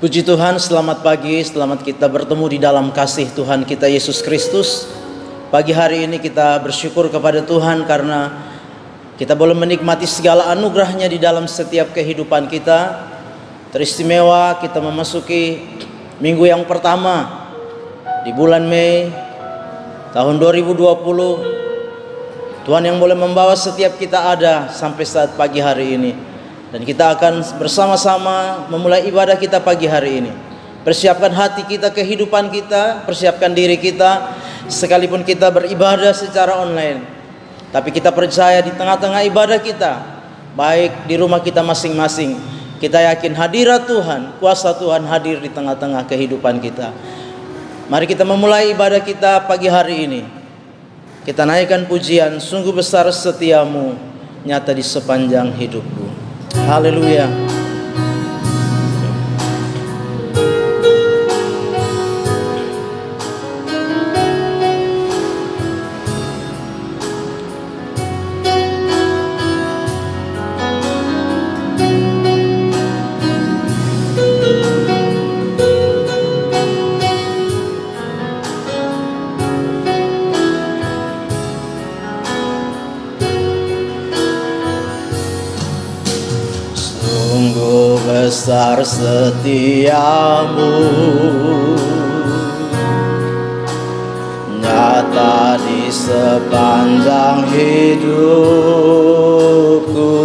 Puji Tuhan, selamat pagi, selamat kita bertemu di dalam kasih Tuhan kita Yesus Kristus. Pagi hari ini kita bersyukur kepada Tuhan karena kita boleh menikmati segala anugerah-Nya di dalam setiap kehidupan kita. Teristimewa kita memasuki minggu yang pertama di bulan Mei tahun 2020. Tuhan yang boleh membawa setiap kita ada sampai saat pagi hari ini. Dan kita akan bersama-sama memulai ibadah kita pagi hari ini. Persiapkan hati kita, kehidupan kita, persiapkan diri kita. Sekalipun kita beribadah secara online, tapi kita percaya di tengah-tengah ibadah kita, baik di rumah kita masing-masing, kita yakin hadirat Tuhan, kuasa Tuhan hadir di tengah-tengah kehidupan kita. Mari kita memulai ibadah kita pagi hari ini. Kita naikkan pujian, sungguh besar setiamu, nyata di sepanjang hidupku. Haleluya. Besar setiamu, nyata di sepanjang hidupku.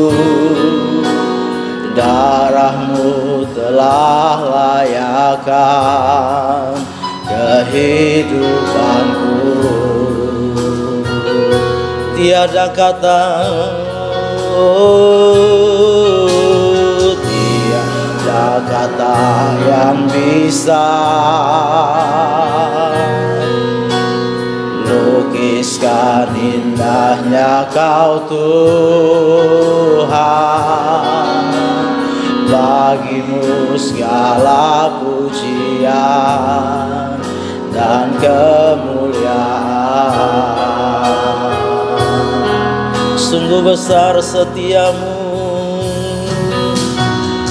Darah-Mu telah layakkan kehidupanku. Tiada kata, kata yang bisa lukiskan indahnya Kau Tuhan. Bagi-Mu segala pujian dan kemuliaan. Sungguh besar setiamu,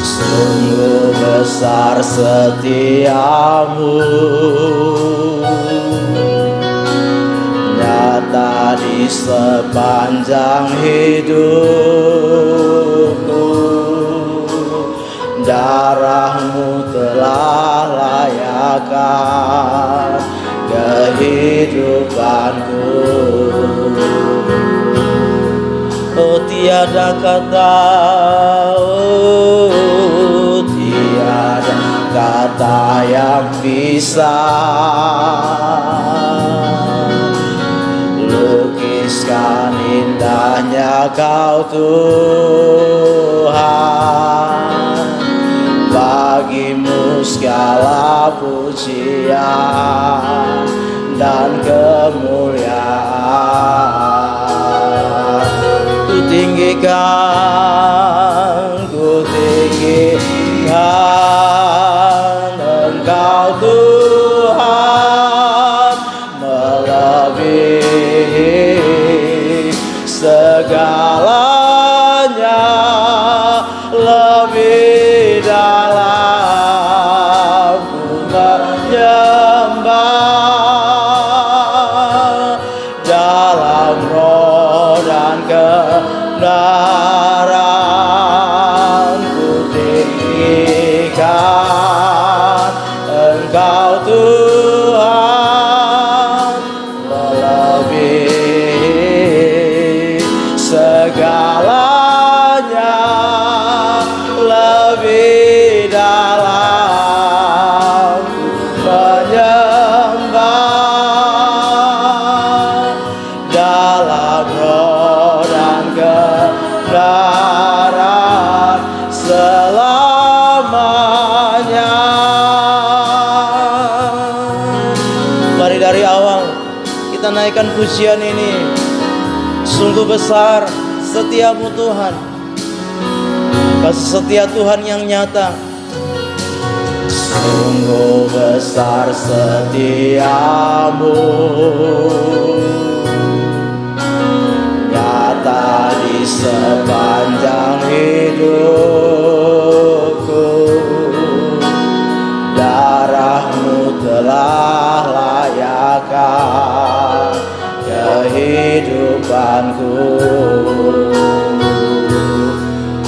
sungguh besar setiamu, nyata di sepanjang hidupku. Darah-Mu telah layakkan kehidupanku. Oh, tiada kata, tiada kata yang bisa lukiskan indahnya Kau Tuhan. Bagi-Mu segala pujian dan kemuliaan. Ku tinggikan Engkau Tuhan, melebihi segalanya, lebih dalam ku menyembah, dalam roh dan kebenaran ku tinggikan Engkau Tuhan, melebihi segalanya, lebih dalam menyembah, dalam roh dan kebenaran selamanya. Mari dari awal kita naikkan pujian ini. Sungguh besar setiamu Tuhan, kasih setia Tuhan yang nyata. Sungguh besar setiamu, nyata di sepanjang hidupku.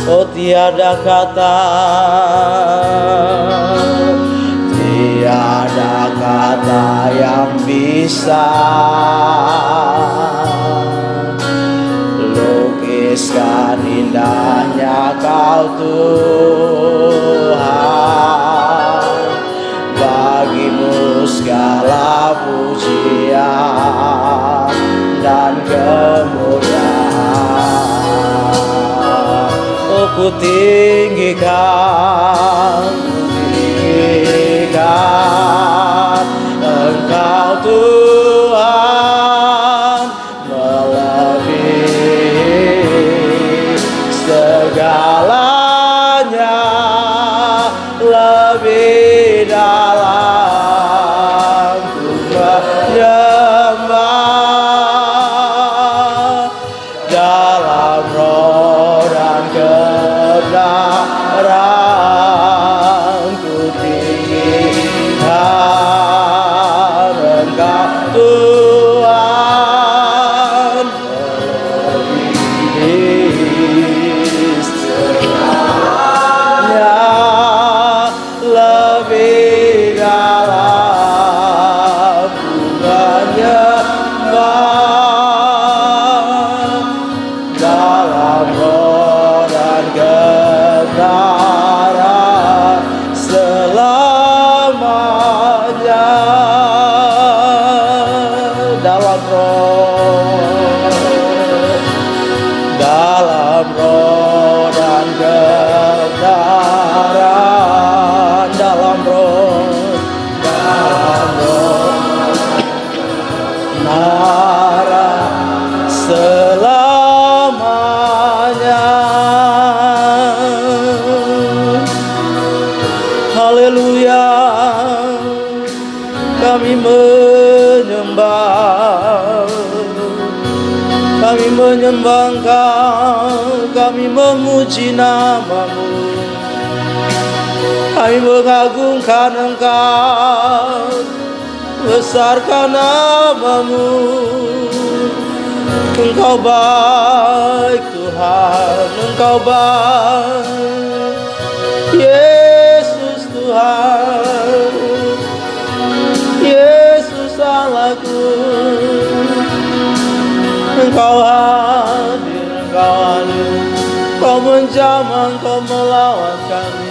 Oh tiada kata yang bisa lukiskan indahnya Kau Tuhan. Bagimu segala pujian dan kemuliaan. Oh ku tinggikan Engkau Tuhan, melebihi segalanya, lebih dalam ku menyembah, dalam roh dan kebenaran ku tinggikan Engkau Tuhan, melebihi segalanya, lebih dalam ku menyembah, dalam roh dan kebenaran selamanya. Dalam roh dan kebenaran, dalam roh kebenaran selamanya. Haleluya, kami menyembah Engkau, kami memuji nama-Mu, kami mengagungkan Engkau, besarkan nama-Mu. Engkau baik Tuhan, Engkau baik Yesus Tuhan, Yesus Allahku. Engkau hadir, Engkau menjamah, Engkau melawan kami.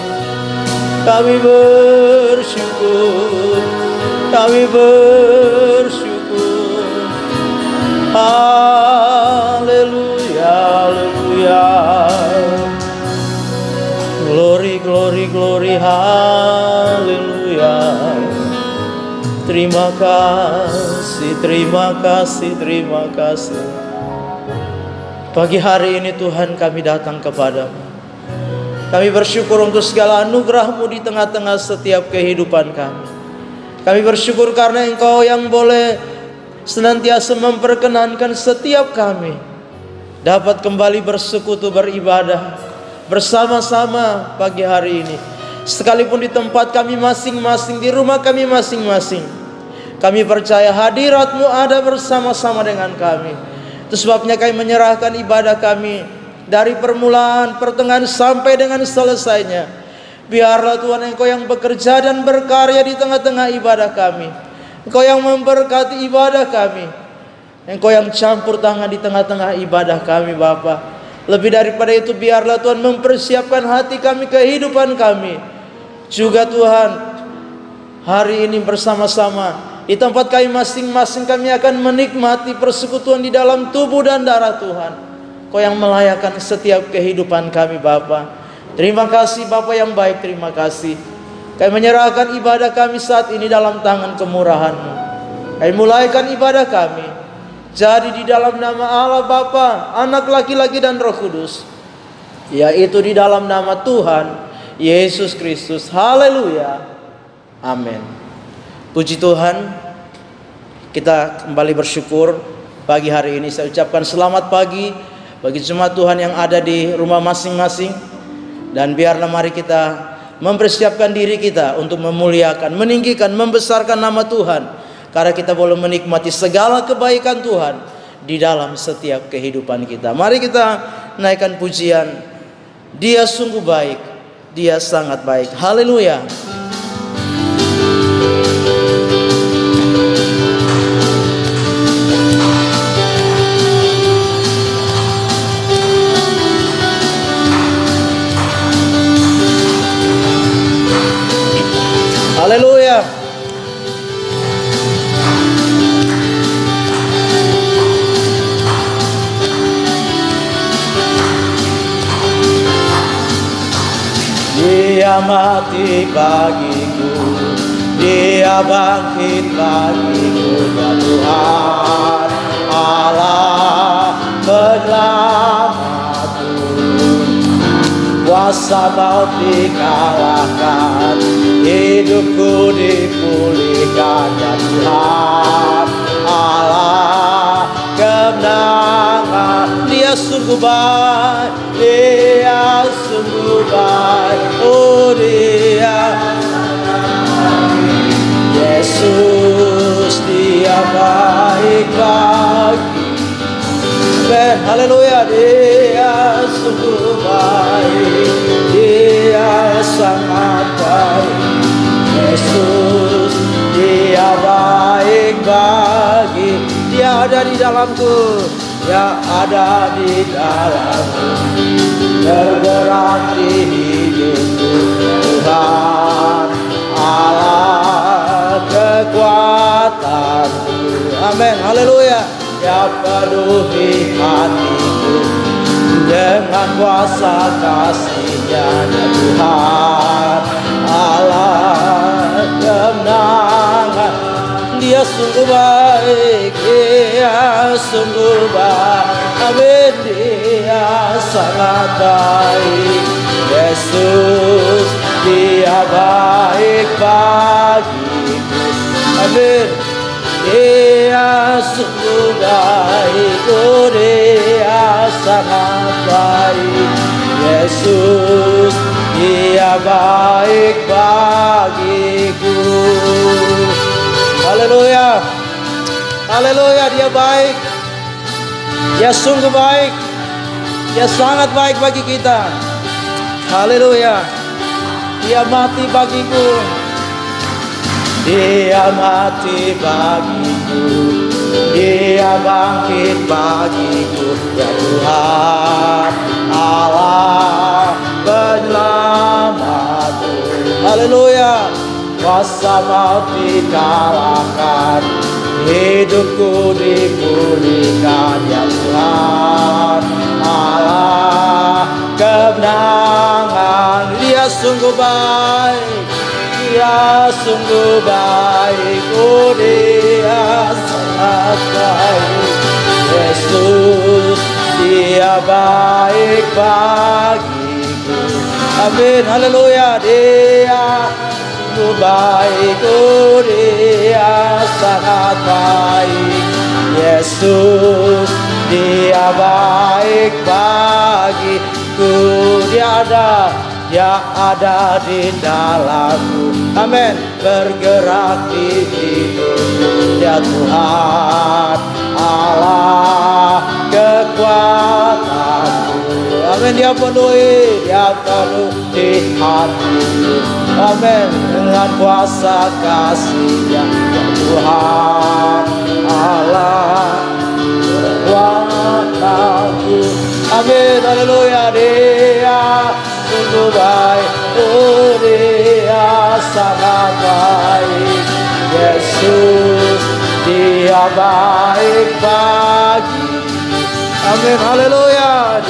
Kami bersyukur, haleluya, haleluya. Glory, glory, glory, haleluya. Terima kasih, terima kasih, terima kasih. Pagi hari ini Tuhan kami datang kepadamu. Kami bersyukur untuk segala anugerah-Mu di tengah-tengah setiap kehidupan kami. Kami bersyukur karena Engkau yang boleh senantiasa memperkenankan setiap kami dapat kembali bersekutu beribadah bersama-sama pagi hari ini. Sekalipun di tempat kami masing-masing, di rumah kami masing-masing, kami percaya hadirat-Mu ada bersama-sama dengan kami. Itu sebabnya kami menyerahkan ibadah kami dari permulaan, pertengahan sampai dengan selesainya. Biarlah Tuhan Engkau yang bekerja dan berkarya di tengah-tengah ibadah kami. Engkau yang memberkati ibadah kami. Engkau yang campur tangan di tengah-tengah ibadah kami Bapa. Lebih daripada itu biarlah Tuhan mempersiapkan hati kami, kehidupan kami. Juga Tuhan, hari ini bersama-sama di tempat kami masing-masing kami akan menikmati persekutuan di dalam tubuh dan darah Tuhan. Kau yang melayakkan setiap kehidupan kami Bapa. Terima kasih Bapa yang baik, terima kasih. Kami menyerahkan ibadah kami saat ini dalam tangan kemurahan-Mu. Kami mulaikan ibadah kami. Jadi di dalam nama Allah Bapa, Anak laki-laki dan Roh Kudus, yaitu di dalam nama Tuhan Yesus Kristus. Haleluya. Amin. Puji Tuhan. Kita kembali bersyukur pagi hari ini. Saya ucapkan selamat pagi bagi jemaat Tuhan yang ada di rumah masing-masing. Dan biarlah mari kita mempersiapkan diri kita untuk memuliakan, meninggikan, membesarkan nama Tuhan. Karena kita boleh menikmati segala kebaikan Tuhan di dalam setiap kehidupan kita. Mari kita naikkan pujian. Dia sungguh baik, Dia sangat baik. Haleluya. Haleluya. Dia mati bagiku, Dia bangkit bagiku, ya Tuhan Allah penyelamatku. Kuasa maut dikalahkan, hidupku dipulihkan, ya Tuhan Allah kemenangan. Dia sungguh baik, Dia sungguh baik, oh Dia Yesus, Dia baik bagi. Haleluya. Dia sungguh baik, Dia sangat baik. Yesus, Dia baik bagi. Dia ada di dalamku, Dia ada di dalamku, bergerak di hidupku. Tuhan Allah kekuatanku. Amin. Haleluya. Dia penuhi hatiku dengan kuasa kasih-Nya, ya Tuhan Allah kemenangan. Dia sungguh baik, Dia sungguh baik. Amin. Dia sangat baik. Yesus, Dia baik bagiku. Amin. Dia sungguh baik, oh Dia sangat baik. Yesus, Dia baik bagiku. Haleluya. Haleluya. Dia baik, Dia sungguh baik, Dia sangat baik bagi kita. Haleluya. Dia mati bagiku, Dia mati bagiku, Dia bangkit bagiku, ya Tuhan Allah penyelamatku. Haleluya. Kuasa maut dikalahkan, hidupku dipulihkan, ya Tuhan Allah kemenangan. Dia sungguh baik, Dia sungguh baik, oh Dia sangat baik. Yesus, Dia baik bagiku. Amin. Haleluya. Dia sungguh baik, oh Dia sangat baik. Yesus, Dia baik bagiku. Dia ada di dalamku. Amin. Bergerak di hidupku, ya Tuhan Allah kekuatanku. Amin. Dia penuhi hatiku. Amin. Dengan kuasa kasih-Nya, ya Tuhan Allah kekuatanku. Amin. Haleluya. Dia sungguh baik, oh Dia sangat baik. Yesus, Dia baik bagi. Amin. Haleluya.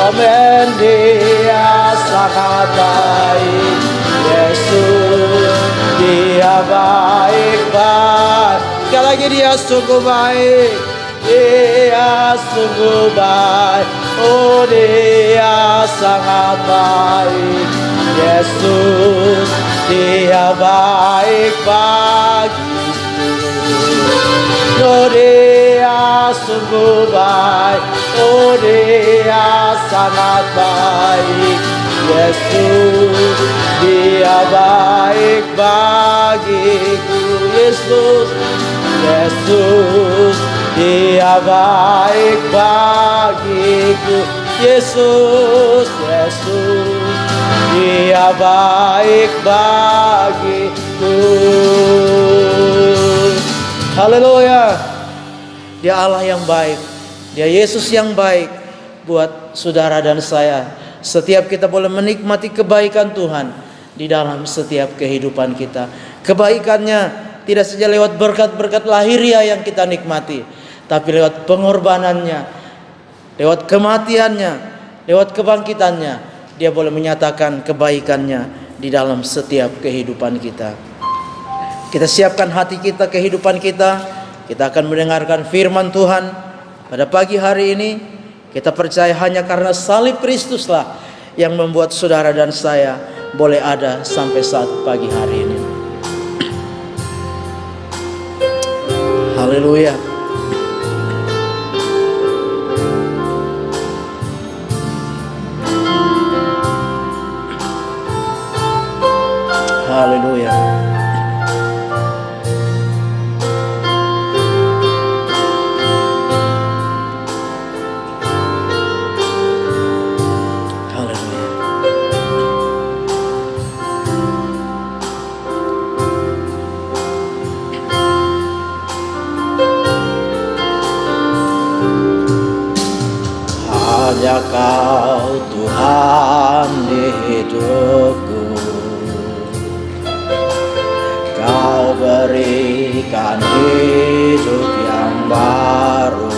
Amin. Dia sangat baik. Yesus, Dia baik bagi. Sekali lagi, Dia sungguh baik, Dia sungguh baik, oh Dia sangat baik. Yesus, Dia baik bagiku. Oh Dia sungguh baik, oh Dia sangat baik. Yesus, Dia baik bagiku. Yesus, Yesus, Dia baik bagiku. Yesus, Yesus, Dia baik bagiku. Haleluya. Dia Allah yang baik, Dia Yesus yang baik buat saudara dan saya. Setiap kita boleh menikmati kebaikan Tuhan di dalam setiap kehidupan kita. Kebaikannya tidak saja lewat berkat-berkat lahiriah yang kita nikmati, tapi lewat pengorbanannya, lewat kematiannya, lewat kebangkitannya. Dia boleh menyatakan kebaikannya di dalam setiap kehidupan kita. Kita siapkan hati kita, kehidupan kita. Kita akan mendengarkan firman Tuhan pada pagi hari ini. Kita percaya hanya karena salib Kristuslah yang membuat saudara dan saya boleh ada sampai saat pagi hari ini. Haleluya. Haleluya. Hanya Kau Tuhan di hidupku, Kau berikan hidup yang baru.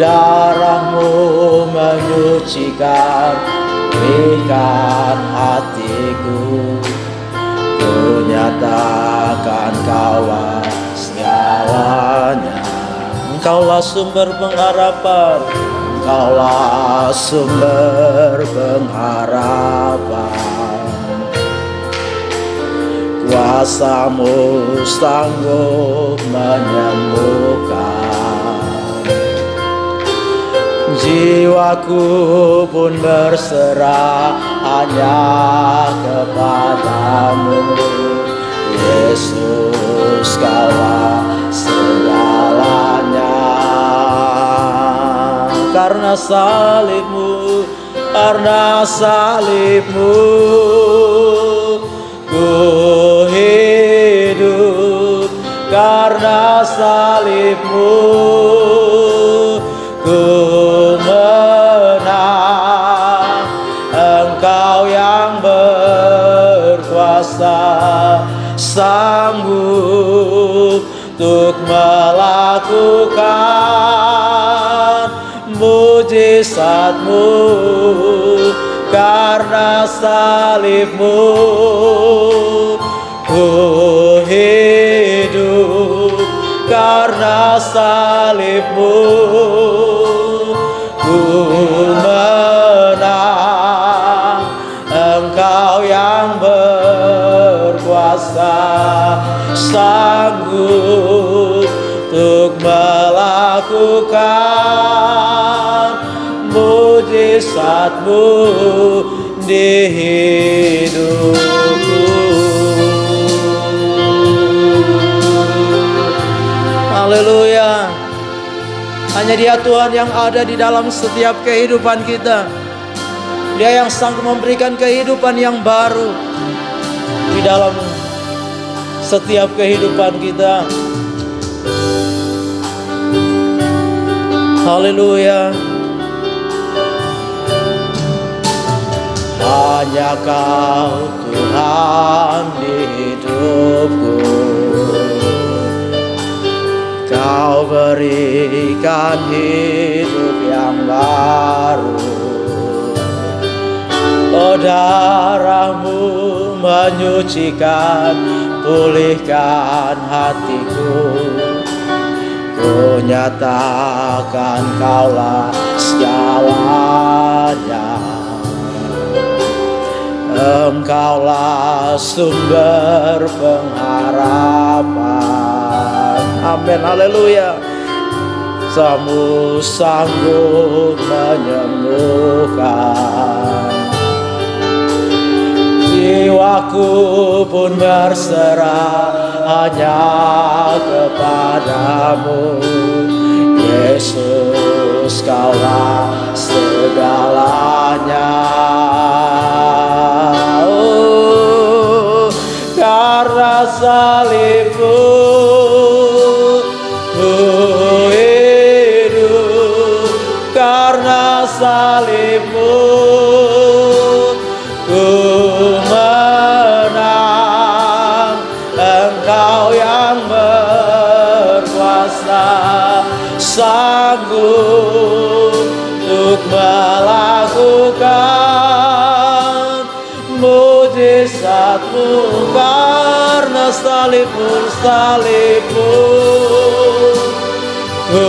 Darah-Mu menyucikan, berikan hatiku. Ku nyatakan Kaulah segalanya. Engkaulah sumber pengharapan, Engkaulah sumber pengharapan. Kuasa-Mu sanggup menyembuhkan. Jiwaku pun berserah hanya kepadamu. Yesus, Kaulah segalanya. Karena salib-Mu, karena salib-Mu, ku hidup. Karena salib-Mu, ku menang. Engkau yang berkuasa, sanggup untuk melakukan mujizat-Mu. Karena salib-Mu, ku hidup. Karena salib-Mu, ku menang. Engkau yang berkuasa, sanggup untuk melakukan mujizat-Mu di hidupku. Haleluya. Hanya Dia Tuhan yang ada di dalam setiap kehidupan kita. Dia yang sanggup memberikan kehidupan yang baru di dalam setiap kehidupan kita. Haleluya. Hanya Kau Tuhan di hidupku, Kau berikan hidup yang baru. Oh, darah-Mu menyucikan, pulihkan hatiku. Ku nyatakan Kaulah segalanya. Engkaulah sumber pengharapan. Amin, haleluya. Kamu sanggup menyembuhkan. Jiwaku pun berserah hanya kepadamu, Yesus, Kaulah segalanya. Oh, karena salibmu ku hidup, karena salibmu ku menang. Engkau yang berkuasa, sanggup untuk melakukan mujizat-Mu, karena salibmu, salibmu ku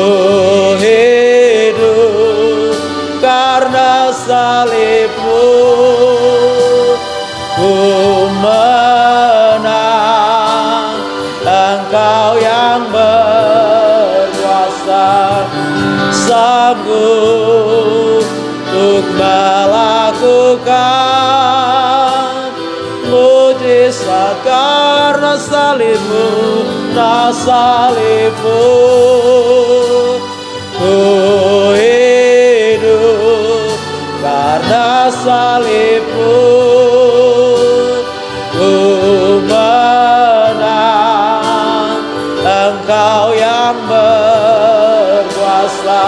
hidup, karena salibmu ku menang. Engkau yang berkuasa, sanggup untuk melakukan mujizat, karena salibmu, nah salibmu ku hidup, karena salibmu ku menang. Engkau yang berkuasa,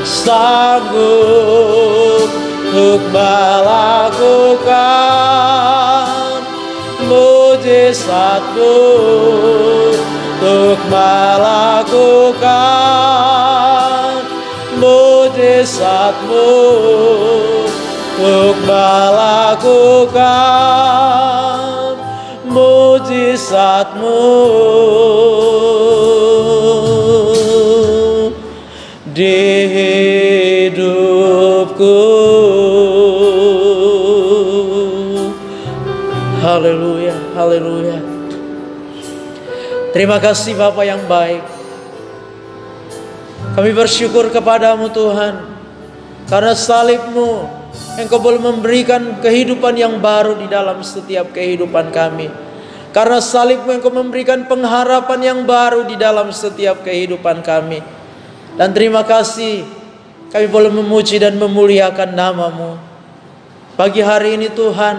sanggup untuk melakukan mujizat-Mu, untuk melakukan mujizat-Mu, untuk melakukan mujizat-Mu di hidupku. Haleluya, haleluya. Terima kasih Bapa yang baik. Kami bersyukur kepadamu Tuhan, karena salib-Mu Engkau boleh memberikan kehidupan yang baru di dalam setiap kehidupan kami. Karena salib-Mu Engkau memberikan pengharapan yang baru di dalam setiap kehidupan kami. Dan terima kasih kami boleh memuji dan memuliakan nama-Mu. Pagi hari ini Tuhan,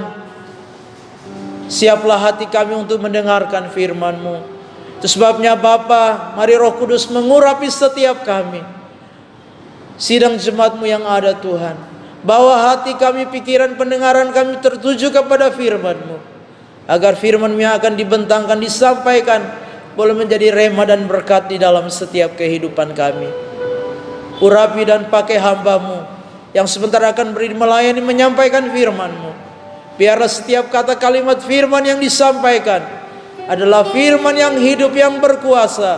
siaplah hati kami untuk mendengarkan firman-Mu. Itu sebabnya Bapa, mari Roh Kudus mengurapi setiap kami. Sidang jemaat-Mu yang ada Tuhan, bawa hati kami, pikiran, pendengaran kami tertuju kepada firman-Mu, agar firman-Mu yang akan dibentangkan, disampaikan, boleh menjadi rema dan berkat di dalam setiap kehidupan kami. Urapi dan pakai hamba-Mu yang sebentar akan beri melayani menyampaikan firman-Mu. Biarlah setiap kata kalimat firman yang disampaikan adalah firman yang hidup, yang berkuasa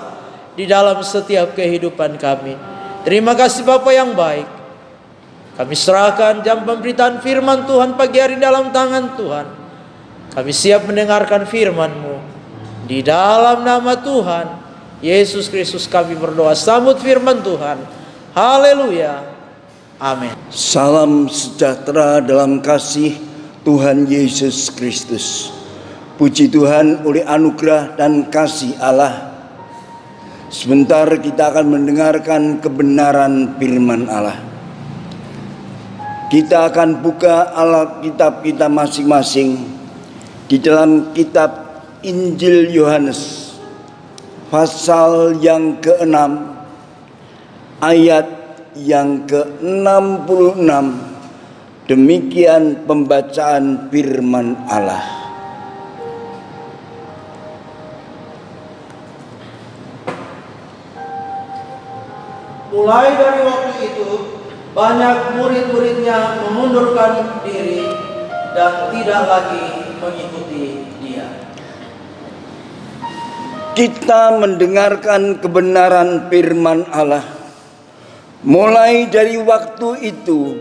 di dalam setiap kehidupan kami. Terima kasih Bapa yang baik. Kami serahkan jam pemberitaan firman Tuhan pagi hari dalam tangan Tuhan. Kami siap mendengarkan firman-Mu. Di dalam nama Tuhan Yesus Kristus kami berdoa. Sambut firman Tuhan. Haleluya. Amin. Salam sejahtera dalam kasih Tuhan Yesus Kristus. Puji Tuhan, oleh anugerah dan kasih Allah, sebentar kita akan mendengarkan kebenaran firman Allah. Kita akan buka Alkitab kita masing-masing di dalam kitab Injil Yohanes pasal yang ke-6 ayat yang ke-66. Demikian pembacaan firman Allah. Mulai dari waktu itu, banyak murid-muridnya mengundurkan diri dan tidak lagi mengikuti Dia. Kita mendengarkan kebenaran firman Allah. Mulai dari waktu itu,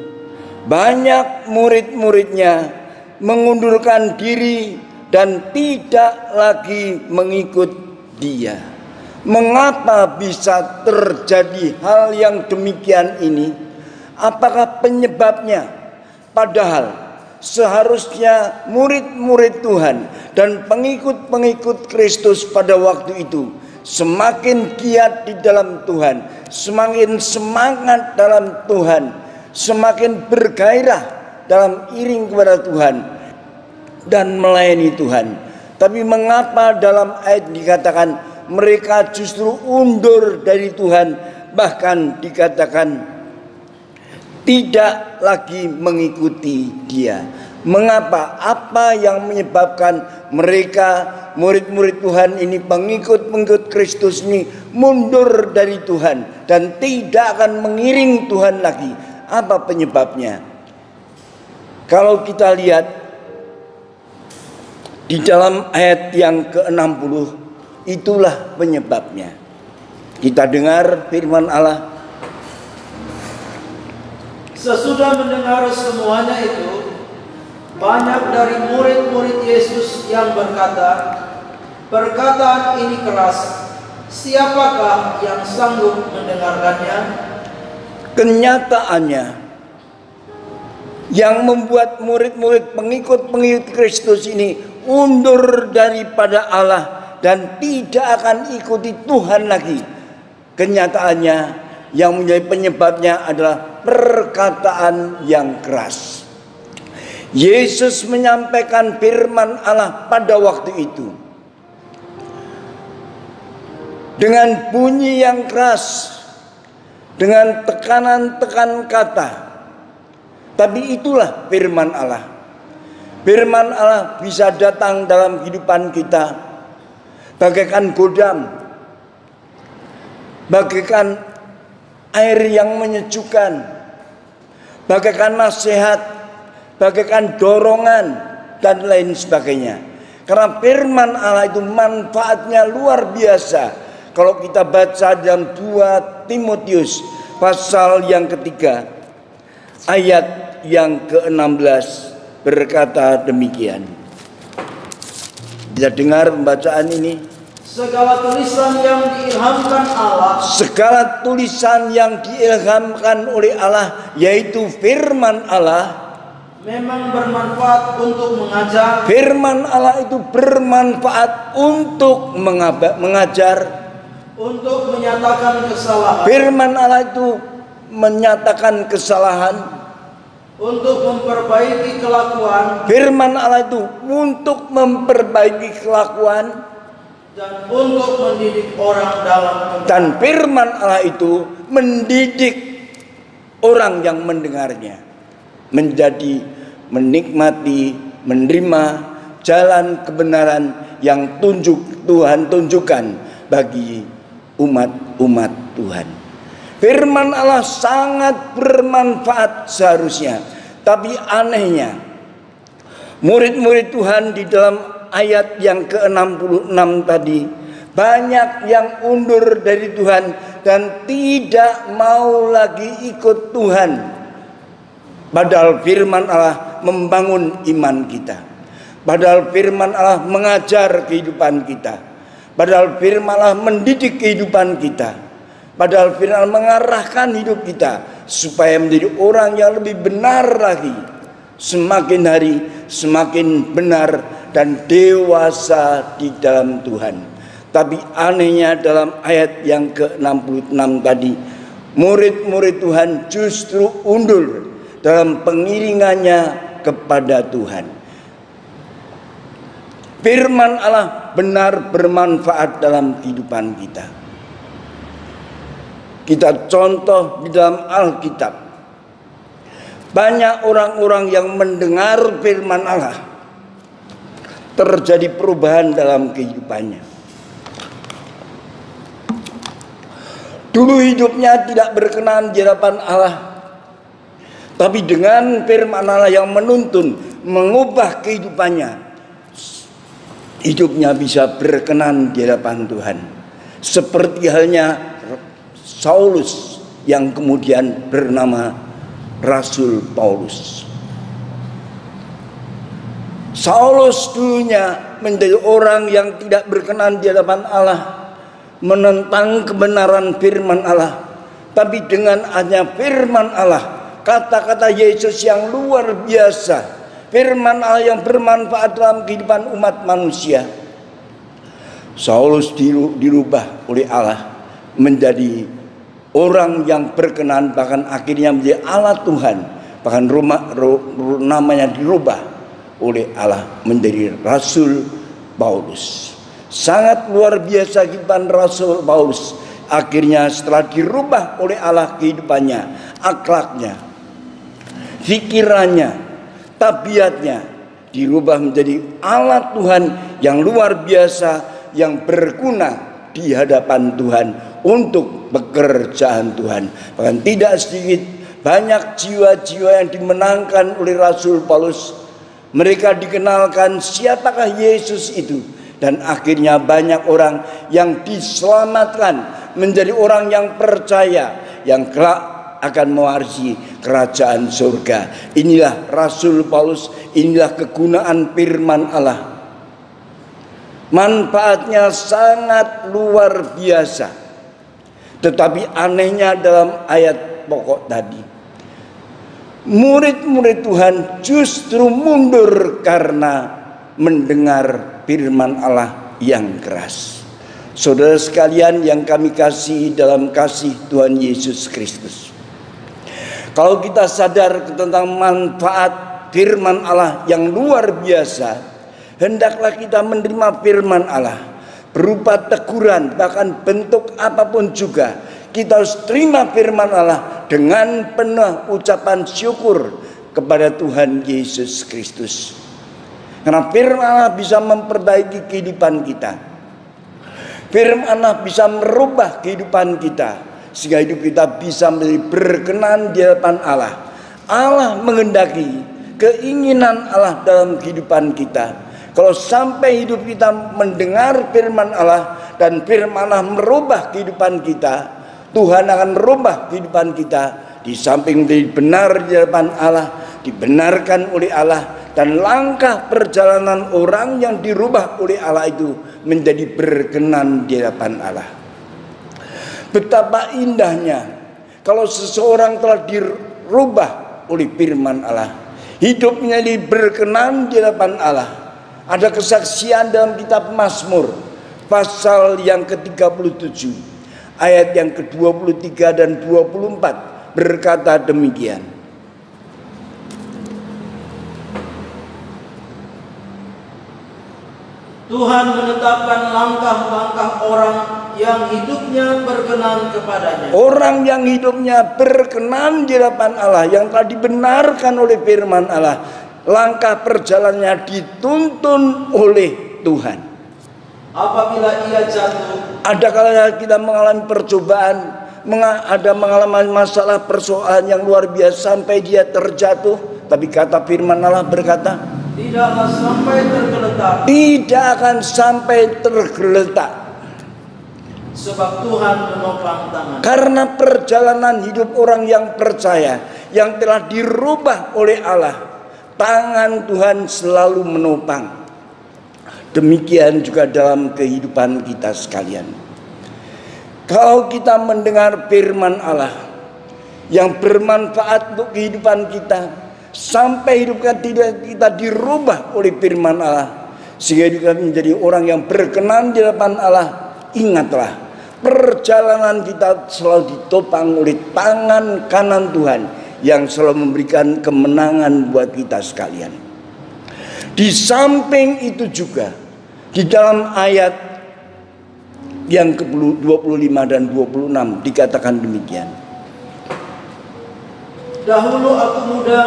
banyak murid-muridnya mengundurkan diri dan tidak lagi mengikut Dia. Mengapa bisa terjadi hal yang demikian ini? Apakah penyebabnya? Padahal seharusnya murid-murid Tuhan dan pengikut-pengikut Kristus pada waktu itu semakin giat di dalam Tuhan, semakin semangat dalam Tuhan, semakin bergairah dalam iring kepada Tuhan dan melayani Tuhan. Tapi mengapa dalam ayat dikatakan mereka justru undur dari Tuhan, bahkan dikatakan tidak lagi mengikuti Dia? Mengapa? Apa yang menyebabkan mereka murid-murid Tuhan ini, pengikut-pengikut Kristus ini mundur dari Tuhan dan tidak akan mengiring Tuhan lagi? Apa penyebabnya? Kalau kita lihat di dalam ayat yang ke-60, itulah penyebabnya. Kita dengar firman Allah. Sesudah mendengar semuanya itu, banyak dari murid-murid Yesus yang berkata, "Perkataan ini keras, siapakah yang sanggup mendengarkannya?" Kenyataannya, yang membuat murid-murid pengikut-pengikut Kristus ini undur daripada Allah dan tidak akan ikuti Tuhan lagi, kenyataannya yang menjadi penyebabnya adalah perkataan yang keras. Yesus menyampaikan firman Allah pada waktu itu dengan bunyi yang keras, dengan tekanan-tekanan kata. Tapi itulah firman Allah. Firman Allah bisa datang dalam kehidupan kita bagaikan godam, bagaikan air yang menyejukkan, bagaikan nasihat, bagaikan dorongan, dan lain sebagainya. Karena firman Allah itu manfaatnya luar biasa. Kalau kita baca dalam 2 Timotius pasal yang ketiga, ayat yang ke-16 berkata demikian. Bisa dengar pembacaan ini? Segala tulisan yang diilhamkan Allah, segala tulisan yang diilhamkan oleh Allah, yaitu firman Allah, memang bermanfaat untuk mengajar. Firman Allah itu bermanfaat untuk mengajar, untuk menyatakan kesalahan. Firman Allah itu menyatakan kesalahan, untuk memperbaiki kelakuan. Firman Allah itu untuk memperbaiki kelakuan, dan untuk mendidik orang dalam kebenaran. Dan firman Allah itu mendidik orang yang mendengarnya menjadi menikmati, menerima jalan kebenaran yang Tuhan tunjukkan bagi umat-umat Tuhan. Firman Allah sangat bermanfaat seharusnya. Tapi anehnya, murid-murid Tuhan di dalam ayat yang ke-66 tadi, banyak yang undur dari Tuhan dan tidak mau lagi ikut Tuhan. Padahal firman Allah membangun iman kita. Padahal firman Allah mengajar kehidupan kita. Padahal firman Allah mendidik kehidupan kita. Padahal firman Allah mengarahkan hidup kita supaya menjadi orang yang lebih benar lagi. Semakin hari semakin benar dan dewasa di dalam Tuhan. Tapi anehnya dalam ayat yang ke-66 tadi, murid-murid Tuhan justru undur dalam pengiringannya kepada Tuhan. Firman Allah benar bermanfaat dalam kehidupan kita. Kita contoh di dalam Alkitab. Banyak orang-orang yang mendengar firman Allah, terjadi perubahan dalam kehidupannya. Dulu hidupnya tidak berkenan di hadapan Allah, tapi dengan firman Allah yang menuntun, mengubah kehidupannya, hidupnya bisa berkenan di hadapan Tuhan. Seperti halnya Saulus yang kemudian bernama Rasul Paulus. Saulus dulunya menjadi orang yang tidak berkenan di hadapan Allah, menentang kebenaran firman Allah. Tapi dengan hanya firman Allah, kata-kata Yesus yang luar biasa, firman Allah yang bermanfaat dalam kehidupan umat manusia. Saulus dirubah oleh Allah menjadi orang yang berkenan, bahkan akhirnya menjadi Allah Tuhan. Bahkan namanya dirubah oleh Allah menjadi Rasul Paulus. Sangat luar biasa kehidupan Rasul Paulus. Akhirnya setelah dirubah oleh Allah kehidupannya, akhlaknya, pikirannya, tabiatnya dirubah menjadi alat Tuhan yang luar biasa, yang berguna di hadapan Tuhan untuk pekerjaan Tuhan. Bahkan tidak sedikit banyak jiwa-jiwa yang dimenangkan oleh Rasul Paulus. Mereka dikenalkan siapakah Yesus itu, dan akhirnya banyak orang yang diselamatkan menjadi orang yang percaya, yang kelak akan mewarisi kerajaan surga. Inilah Rasul Paulus, inilah kegunaan firman Allah. Manfaatnya sangat luar biasa. Tetapi anehnya dalam ayat pokok tadi, murid-murid Tuhan justru mundur karena mendengar firman Allah yang keras. Saudara sekalian yang kami kasih dalam kasih Tuhan Yesus Kristus, kalau kita sadar tentang manfaat firman Allah yang luar biasa, hendaklah kita menerima firman Allah berupa teguran, bahkan bentuk apapun juga. Kita harus terima firman Allah dengan penuh ucapan syukur kepada Tuhan Yesus Kristus. Karena firman Allah bisa memperbaiki kehidupan kita. Firman Allah bisa merubah kehidupan kita, sehingga hidup kita bisa menjadi berkenan di hadapan Allah. Allah menghendaki keinginan Allah dalam kehidupan kita. Kalau sampai hidup kita mendengar firman Allah dan firman Allah merubah kehidupan kita, Tuhan akan merubah kehidupan kita. Di samping menjadi benar di hadapan Allah, dibenarkan oleh Allah, dan langkah perjalanan orang yang dirubah oleh Allah itu menjadi berkenan di hadapan Allah. Betapa indahnya kalau seseorang telah dirubah oleh firman Allah, hidupnya berkenan di hadapan Allah. Ada kesaksian dalam kitab Mazmur pasal yang ke-37 ayat yang ke-23 dan 24 berkata demikian. Tuhan menetapkan langkah-langkah orang yang hidupnya berkenan kepadanya. Orang yang hidupnya berkenan di hadapan Allah, yang telah dibenarkan oleh firman Allah, langkah perjalanannya dituntun oleh Tuhan. Apabila ia jatuh, ada kalanya kita mengalami percobaan, ada mengalami masalah persoalan yang luar biasa sampai dia terjatuh, tapi kata firman Allah berkata, tidak akan sampai tergeletak. Tidak akan sampai tergeletak. Sebab Tuhan menopang tangan. Karena perjalanan hidup orang yang percaya, yang telah dirubah oleh Allah, tangan Tuhan selalu menopang. Demikian juga dalam kehidupan kita sekalian. Kalau kita mendengar firman Allah yang bermanfaat untuk kehidupan kita, sampai hidup kita dirubah oleh firman Allah, sehingga kita menjadi orang yang berkenan di hadapan Allah, ingatlah, perjalanan kita selalu ditopang oleh tangan kanan Tuhan yang selalu memberikan kemenangan buat kita sekalian. Di samping itu juga, di dalam ayat yang ke-25 dan 26 dikatakan demikian. Dahulu aku muda,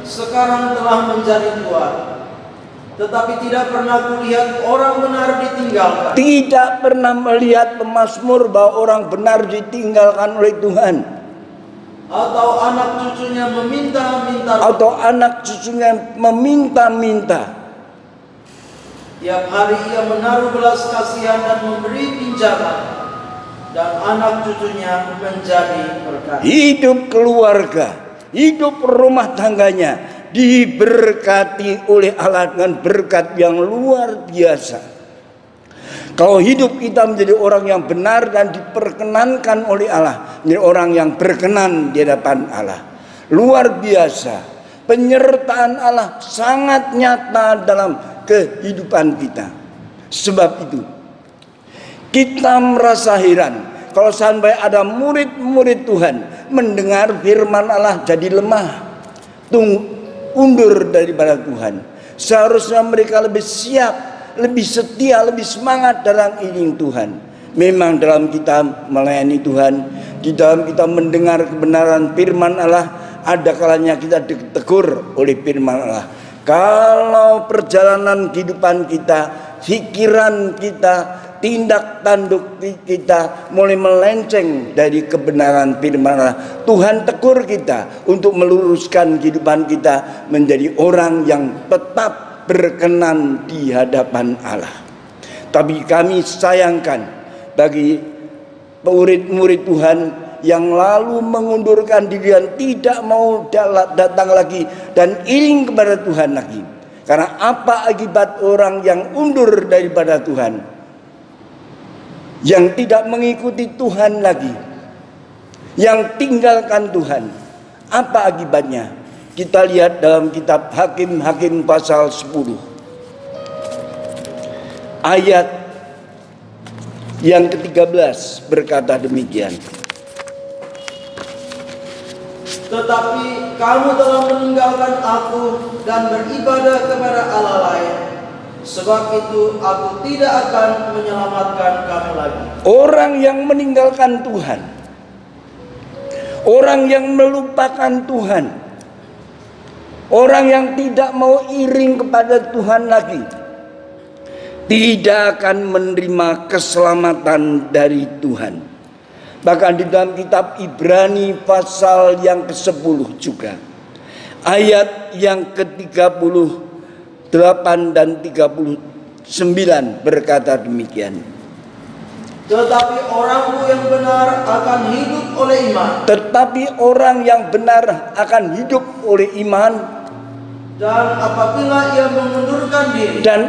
sekarang telah menjadi tua, tetapi tidak pernah kulihat orang benar ditinggalkan. Tidak pernah melihat pemazmur bahwa orang benar ditinggalkan oleh Tuhan. Atau anak cucunya meminta-minta. Atau anak cucunya meminta-minta. Tiap hari ia menaruh belas kasihan dan memberi pinjaman, dan anak cucunya menjadi berkat. Hidup keluarga, hidup rumah tangganya diberkati oleh Allah dengan berkat yang luar biasa. Kalau hidup kita menjadi orang yang benar dan diperkenankan oleh Allah, menjadi orang yang berkenan di hadapan Allah, luar biasa. penyertaan Allah sangat nyata dalam kehidupan kita. Sebab itu kita merasa heran kalau sampai ada murid-murid Tuhan mendengar firman Allah jadi lemah, undur daripada Tuhan. Seharusnya mereka lebih siap, lebih setia, lebih semangat dalam iring Tuhan. Memang dalam kita melayani Tuhan, di dalam kita mendengar kebenaran firman Allah, ada kalanya kita ditegur oleh firman Allah. Kalau perjalanan kehidupan kita, pikiran kita, tindak tanduk kita mulai melenceng dari kebenaran firman Allah, Tuhan tegur kita untuk meluruskan kehidupan kita menjadi orang yang tetap berkenan di hadapan Allah. Tapi kami sayangkan bagi murid-murid Tuhan yang lalu mengundurkan diri dan tidak mau datang lagi dan iring kepada Tuhan lagi. Karena apa akibat orang yang undur daripada Tuhan, yang tidak mengikuti Tuhan lagi, yang tinggalkan Tuhan? Apa akibatnya? Kita lihat dalam kitab Hakim-Hakim pasal 10 ayat yang ke-13 berkata demikian. Tetapi kamu telah meninggalkan aku dan beribadah kepada Allah lain. Sebab itu aku tidak akan menyelamatkan kamu lagi. Orang yang meninggalkan Tuhan, orang yang melupakan Tuhan, orang yang tidak mau iring kepada Tuhan lagi, tidak akan menerima keselamatan dari Tuhan. Bahkan di dalam kitab Ibrani pasal yang ke-10 juga, ayat yang ke-38 dan 39 berkata demikian. Tetapi orangku yang benar akan hidup oleh iman. Tetapi orang yang benar akan hidup oleh iman. Dan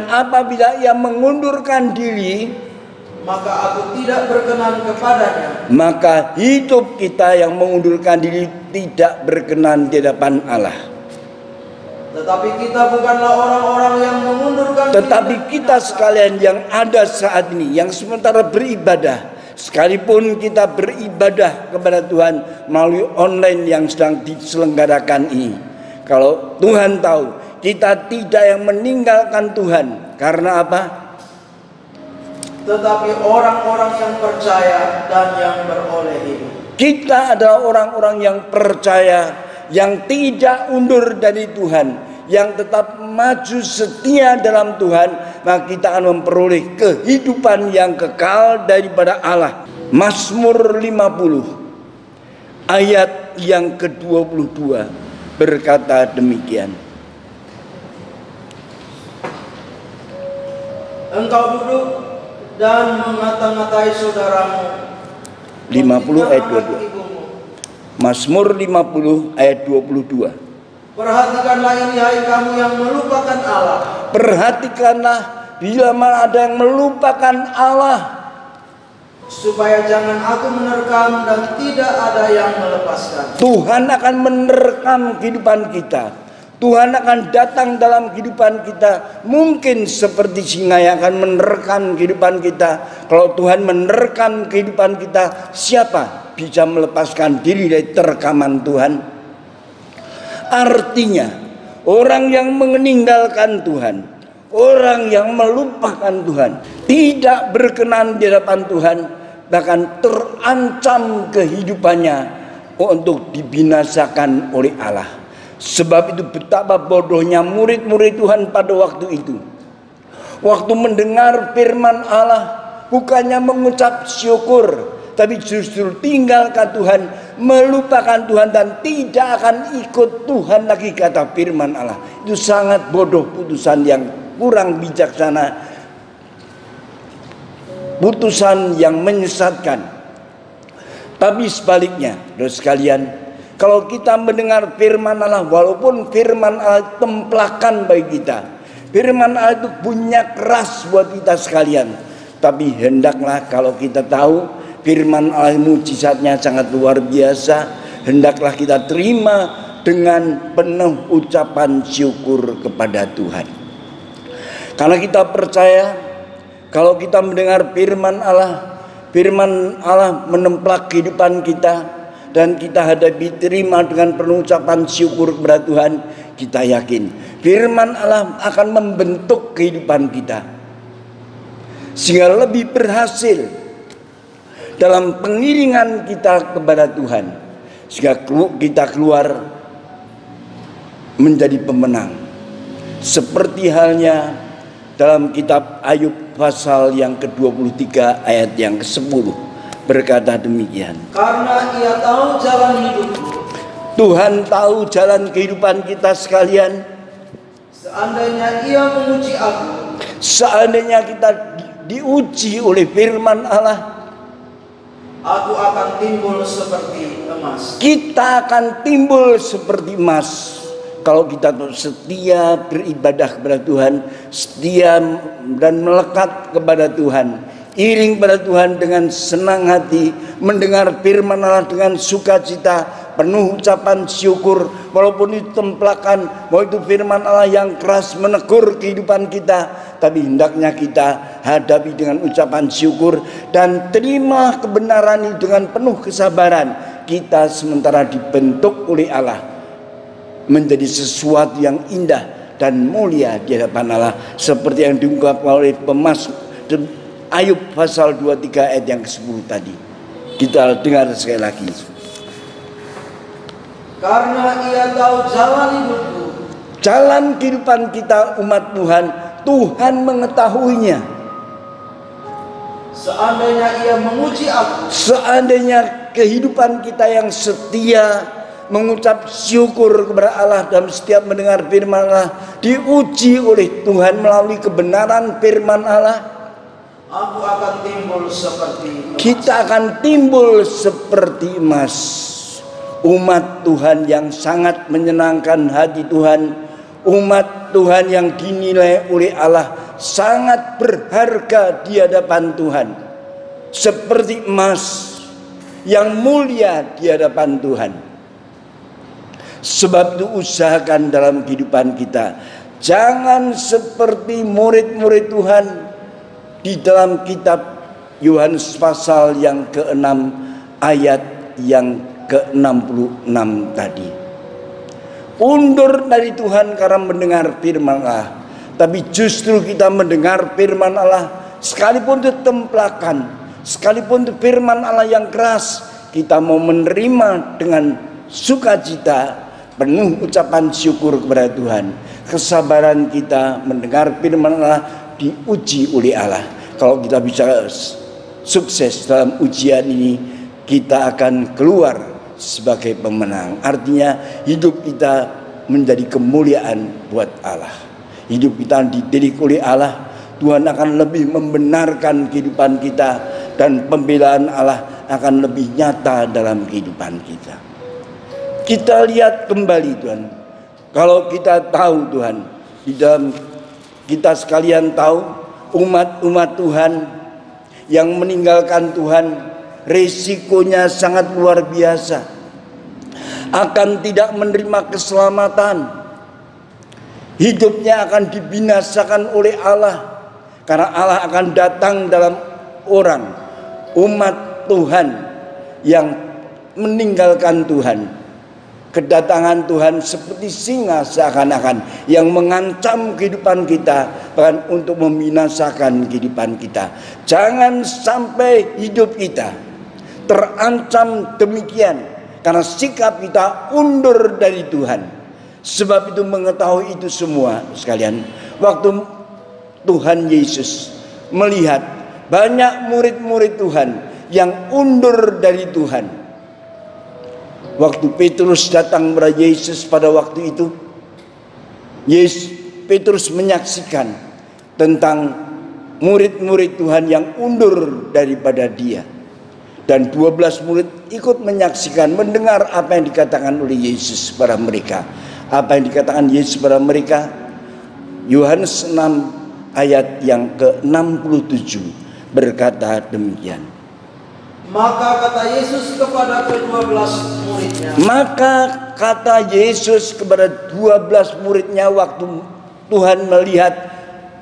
apabila ia mengundurkan diri, maka aku tidak berkenan kepadanya. Maka hidup kita yang mengundurkan diri tidak berkenan di hadapan Allah. Tetapi kita bukanlah orang-orang yang mengundurkan diri. Tetapi kita sekalian yang ada saat ini, yang sementara beribadah, sekalipun kita beribadah kepada Tuhan melalui online yang sedang diselenggarakan ini, kalau Tuhan tahu kita tidak yang meninggalkan Tuhan, karena apa? Tetapi orang-orang yang percaya dan yang beroleh hidup. Kita adalah orang-orang yang percaya, yang tidak undur dari Tuhan, yang tetap maju setia dalam Tuhan, maka kita akan memperoleh kehidupan yang kekal daripada Allah. Mazmur 50 ayat yang ke-22 berkata demikian. Engkau duduk dan mengata-ngatai saudaramu. 50 ayat 22. Mazmur 50 ayat 22. Perhatikanlah ini, hai kamu yang melupakan Allah. Perhatikanlah bila mana ada yang melupakan Allah, supaya jangan aku menerkam dan tidak ada yang melepaskan. Tuhan akan menerkam kehidupan kita. Tuhan akan datang dalam kehidupan kita. Mungkin seperti singa yang akan menerkam kehidupan kita. Kalau Tuhan menerkam kehidupan kita, siapa bisa melepaskan diri dari terkaman Tuhan? Artinya, orang yang meninggalkan Tuhan, orang yang melupakan Tuhan, tidak berkenan di hadapan Tuhan, bahkan terancam kehidupannya untuk dibinasakan oleh Allah. Sebab itu betapa bodohnya murid-murid Tuhan pada waktu itu. Waktu mendengar firman Allah, bukannya mengucap syukur, tapi justru tinggalkan Tuhan, melupakan Tuhan dan tidak akan ikut Tuhan lagi, kata firman Allah. Itu sangat bodoh, putusan yang kurang bijaksana, putusan yang menyesatkan. Tapi sebaliknya, saudara sekalian, kalau kita mendengar firman Allah, walaupun firman Allah templakan bagi kita, firman Allah itu punya keras buat kita sekalian, tapi hendaklah kalau kita tahu firman Allah mujizatnya sangat luar biasa, hendaklah kita terima dengan penuh ucapan syukur kepada Tuhan. Karena kita percaya kalau kita mendengar firman Allah menemplak kehidupan kita dan kita hadapi terima dengan penuh ucapan syukur kepada Tuhan, kita yakin firman Allah akan membentuk kehidupan kita sehingga lebih berhasil dalam pengiringan kita kepada Tuhan, sehingga kita keluar menjadi pemenang. Seperti halnya dalam kitab Ayub pasal yang ke-23 ayat yang ke-10 berkata demikian. Karena Ia tahu jalan hidupku. Tuhan tahu jalan kehidupan kita sekalian. Seandainya Ia menguji aku. Seandainya kita diuji oleh firman Allah, aku akan timbul seperti emas. Kita akan timbul seperti emas. Kalau kita setia beribadah kepada Tuhan, setia dan melekat kepada Tuhan, iring pada Tuhan dengan senang hati, mendengar firman Allah dengan sukacita, penuh ucapan syukur, walaupun itu templakan, bahwa itu firman Allah yang keras menegur kehidupan kita, tapi hendaknya kita hadapi dengan ucapan syukur dan terima kebenaran itu dengan penuh kesabaran. Kita sementara dibentuk oleh Allah menjadi sesuatu yang indah dan mulia di hadapan Allah, seperti yang diungkapkan oleh Ayub pasal 23 ayat yang ke-10 tadi. Kita dengar sekali lagi. Karena Ia tahu jalan hidupku. Jalan kehidupan kita umat Tuhan, Tuhan mengetahuinya. Seandainya Ia menguji aku. Seandainya kehidupan kita yang setia mengucap syukur kepada Allah dan setiap mendengar firman Allah diuji oleh Tuhan melalui kebenaran firman Allah, aku akan timbul seperti emas. Kita akan timbul seperti emas. Umat Tuhan yang sangat menyenangkan hati Tuhan, umat Tuhan yang dinilai oleh Allah sangat berharga di hadapan Tuhan, seperti emas yang mulia di hadapan Tuhan. Sebab itu usahakan dalam kehidupan kita, jangan seperti murid-murid Tuhan di dalam kitab Yohanes pasal yang ke-6 ayat yang ke-66 tadi. Undur dari Tuhan karena mendengar firman Allah, tapi justru kita mendengar firman Allah, sekalipun itu templakan, sekalipun itu firman Allah yang keras, kita mau menerima dengan sukacita, penuh ucapan syukur kepada Tuhan. Kesabaran kita mendengar firman Allah diuji oleh Allah. Kalau kita bisa sukses dalam ujian ini, kita akan keluar sebagai pemenang. Artinya hidup kita menjadi kemuliaan buat Allah. Hidup kita dididik oleh Allah, Tuhan akan lebih membenarkan kehidupan kita, dan pembelaan Allah akan lebih nyata dalam kehidupan kita. Kita lihat kembali Tuhan, kalau kita tahu Tuhan, di dalam kita sekalian tahu umat-umat Tuhan yang meninggalkan Tuhan, resikonya sangat luar biasa, akan tidak menerima keselamatan, hidupnya akan dibinasakan oleh Allah, karena Allah akan datang dalam orang, umat Tuhan yang meninggalkan Tuhan. Kedatangan Tuhan seperti singa seakan-akan yang mengancam kehidupan kita, bahkan untuk membinasakan kehidupan kita. Jangan sampai hidup kita terancam demikian karena sikap kita undur dari Tuhan. Sebab itu mengetahui itu semua sekalian, waktu Tuhan Yesus melihat banyak murid-murid Tuhan yang undur dari Tuhan, waktu Petrus datang kepada Yesus pada waktu itu, Petrus menyaksikan tentang murid-murid Tuhan yang undur daripada dia. Dan 12 murid ikut menyaksikan, mendengar apa yang dikatakan oleh Yesus kepada mereka. Apa yang dikatakan Yesus kepada mereka? Yohanes 6 ayat yang ke-67 berkata demikian. Maka kata Yesus kepada ke-12 muridnya. Maka kata Yesus kepada 12 muridnya waktu Tuhan melihat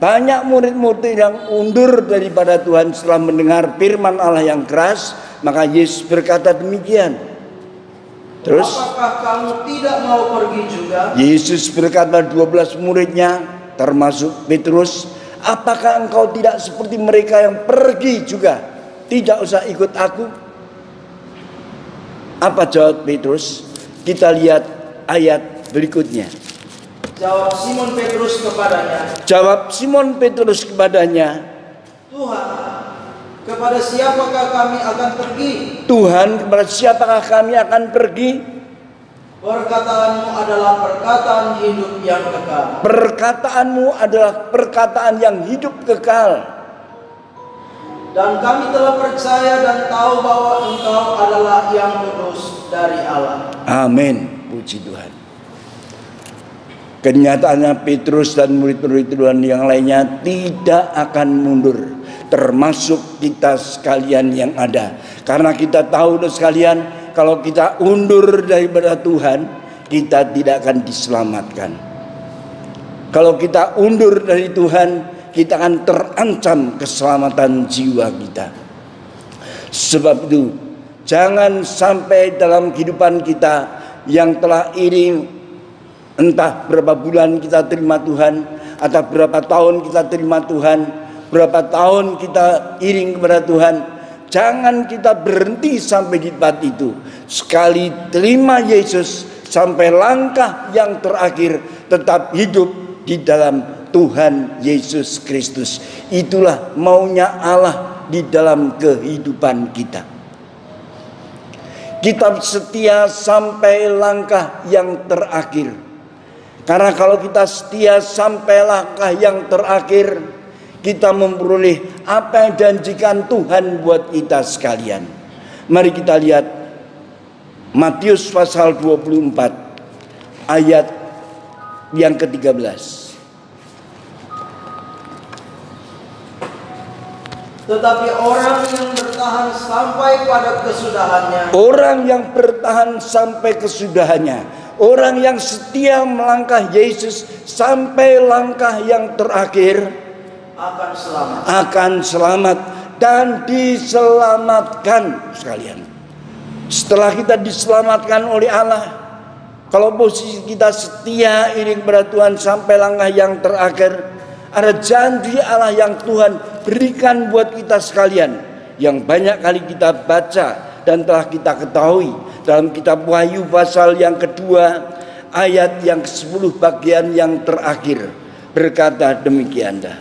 banyak murid-murid yang undur daripada Tuhan setelah mendengar firman Allah yang keras, maka Yesus berkata demikian. Terus, apakah kamu tidak mau pergi juga? Yesus berkata 12 muridnya, termasuk Petrus, apakah engkau tidak seperti mereka yang pergi juga? Tidak usah ikut aku. Apa jawab Petrus? Kita lihat ayat berikutnya. Jawab Simon Petrus kepadanya. Jawab Simon Petrus kepadanya, Tuhan, kepada siapakah kami akan pergi? Tuhan, kepada siapakah kami akan pergi? Perkataanmu adalah perkataan hidup yang kekal. Perkataanmu adalah perkataan yang hidup kekal. Dan kami telah percaya dan tahu bahwa Engkau adalah yang kudus dari Allah. Amin. Puji Tuhan. Kenyataannya Petrus dan murid-murid Tuhan yang lainnya tidak akan mundur, termasuk kita sekalian yang ada. Karena kita tahu sekalian, kalau kita undur daripada Tuhan, kita tidak akan diselamatkan. Kalau kita undur dari Tuhan, kita akan terancam keselamatan jiwa kita. Sebab itu, jangan sampai dalam kehidupan kita yang telah iring, entah berapa bulan kita terima Tuhan, atau berapa tahun kita terima Tuhan, berapa tahun kita iring kepada Tuhan, jangan kita berhenti sampai di tempat itu. Sekali terima Yesus, sampai langkah yang terakhir tetap hidup di dalam Tuhan Yesus Kristus. Itulah maunya Allah di dalam kehidupan kita. Kita setia sampai langkah yang terakhir. Karena kalau kita setia sampai langkah yang terakhir, kita memperoleh apa yang janjikan Tuhan buat kita sekalian. Mari kita lihat Matius pasal 24 ayat yang ke-13. Tetapi orang yang bertahan sampai pada kesudahannya, orang yang bertahan sampai kesudahannya, orang yang setia melangkah Yesus sampai langkah yang terakhir, akan selamat dan diselamatkan sekalian. Setelah kita diselamatkan oleh Allah, kalau posisi kita setia iring pada Tuhan sampai langkah yang terakhir, ada janji Allah yang Tuhan berikan buat kita sekalian, yang banyak kali kita baca dan telah kita ketahui dalam kitab Wahyu pasal yang kedua ayat yang ke-10 bagian yang terakhir, berkata demikian dah.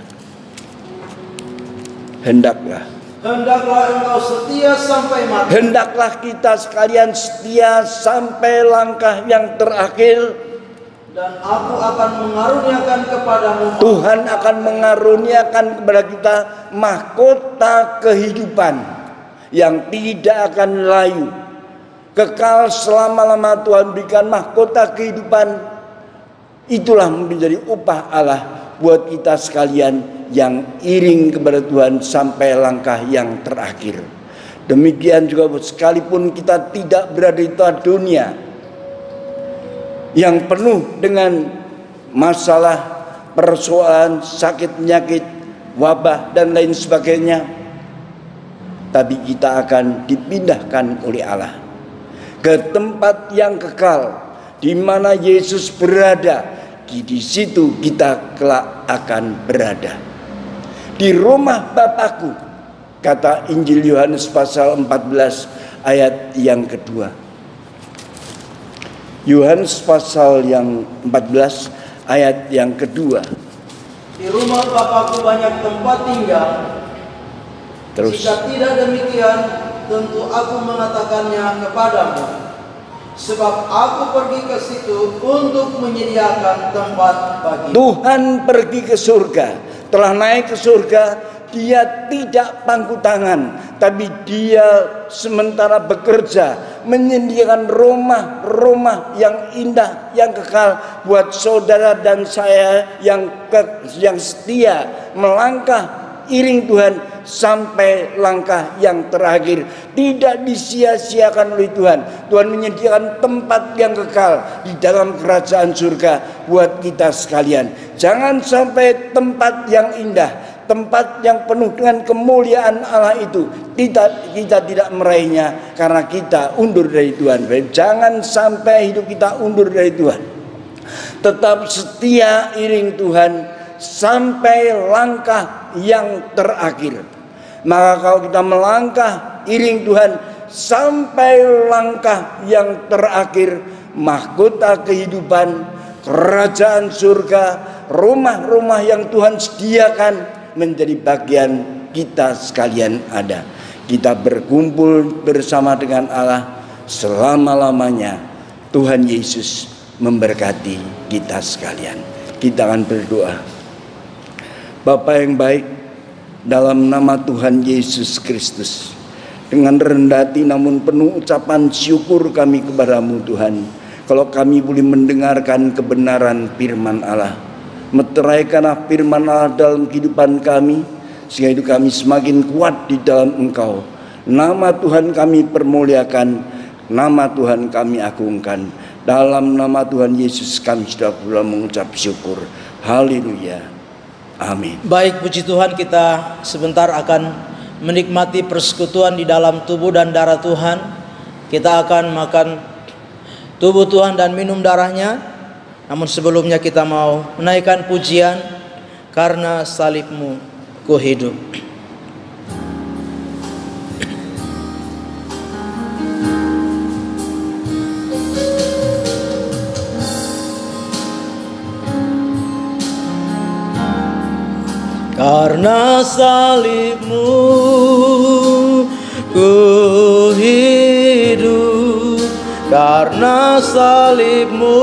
Hendaklah engkau setia sampai mati. Hendaklah kita sekalian setia sampai langkah yang terakhir. Dan aku akan mengaruniakan kepadamu, Tuhan akan mengaruniakan kepada kita mahkota kehidupan yang tidak akan layu, kekal selama-lama. Tuhan berikan mahkota kehidupan. Itulah menjadi upah Allah buat kita sekalian yang iring kepada Tuhan sampai langkah yang terakhir. Demikian juga sekalipun kita tidak berada di tengah dunia yang penuh dengan masalah, persoalan, sakit, penyakit, wabah, dan lain sebagainya, tapi kita akan dipindahkan oleh Allah ke tempat yang kekal, di mana Yesus berada. Di situ kita kelak akan berada. Di rumah Bapakku, kata Injil Yohanes pasal 14 ayat yang kedua. Yohanes pasal yang 14 ayat yang kedua. Di rumah Bapakku banyak tempat tinggal. Terus, jika tidak demikian, tentu aku mengatakannya kepadamu. Sebab aku pergi ke situ untuk menyediakan tempat bagi. Tuhan pergi ke surga, telah naik ke surga. Dia tidak pangku tangan, tapi dia sementara bekerja menyediakan rumah-rumah yang indah, yang kekal buat saudara dan saya yang setia melangkah iring Tuhan sampai langkah yang terakhir. Tidak disia-siakan oleh Tuhan. Tuhan menyediakan tempat yang kekal di dalam kerajaan surga buat kita sekalian. Jangan sampai tempat yang indah, tempat yang penuh dengan kemuliaan Allah itu kita tidak meraihnya karena kita undur dari Tuhan. Jangan sampai hidup kita undur dari Tuhan. Tetap setia iring Tuhan sampai langkah yang terakhir. Maka kalau kita melangkah iring Tuhan sampai langkah yang terakhir, mahkota kehidupan, kerajaan surga, rumah-rumah yang Tuhan sediakan menjadi bagian kita sekalian ada. Kita berkumpul bersama dengan Allah selama-lamanya. Tuhan Yesus memberkati kita sekalian. Kita akan berdoa. Bapa yang baik, dalam nama Tuhan Yesus Kristus, dengan rendah hati namun penuh ucapan syukur kami kepadamu Tuhan, kalau kami boleh mendengarkan kebenaran firman Allah. Meteraikanlah firman Allah dalam kehidupan kami, sehingga hidup kami semakin kuat di dalam Engkau. Nama Tuhan kami permuliakan, nama Tuhan kami agungkan. Dalam nama Tuhan Yesus kami sudah pula mengucap syukur. Haleluya. Amin. Baik, puji Tuhan, kita sebentar akan menikmati persekutuan di dalam tubuh dan darah Tuhan. Kita akan makan tubuh Tuhan dan minum darahnya. Namun sebelumnya kita mau menaikkan pujian, karena salibmu ku hidup. Karena salibmu ku hidup, karena salibmu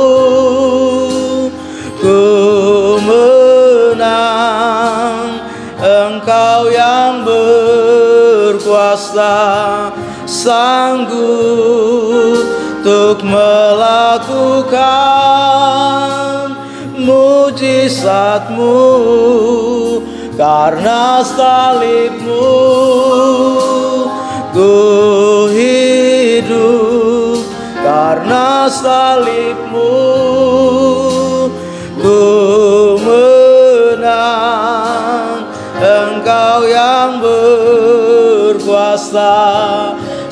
ku menang. Engkau yang berkuasa, sanggup untuk melakukan mujizatmu. Karena salibmu ku hidup, karena salibmu ku menang. Engkau yang berkuasa,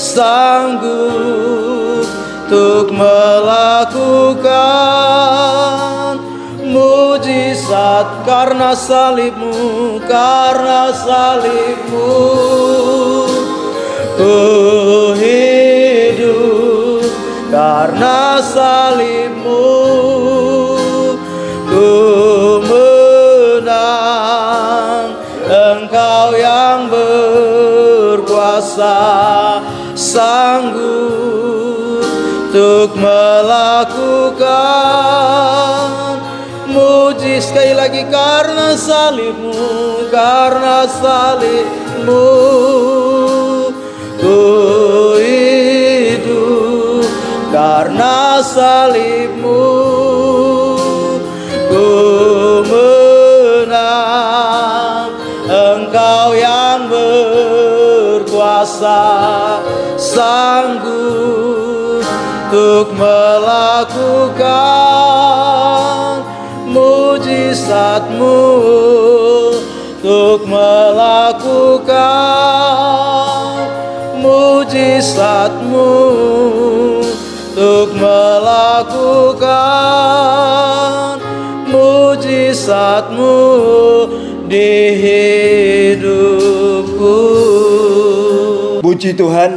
sanggup untuk melakukan mujizat. Karena salibmu, karena salibmu ku hidup, karena salibmu ku menang. Engkau yang berkuasa, sanggup untuk melakukan mujizat. Sekali lagi, karena salibmu, karena salibmu ku hidup, karena salibmu ku menang. Engkau yang berkuasa, sanggup untuk melakukan mujizatmu, untuk melakukan mujizatmu, untuk melakukan mujizatmu di hidupku. Puji Tuhan,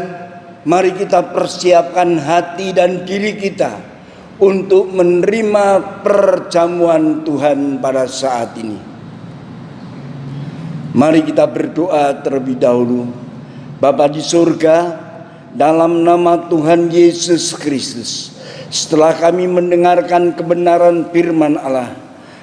mari kita persiapkan hati dan diri kita untuk menerima perjamuan Tuhan pada saat ini. Mari kita berdoa terlebih dahulu. Bapa di surga, dalam nama Tuhan Yesus Kristus, setelah kami mendengarkan kebenaran firman Allah,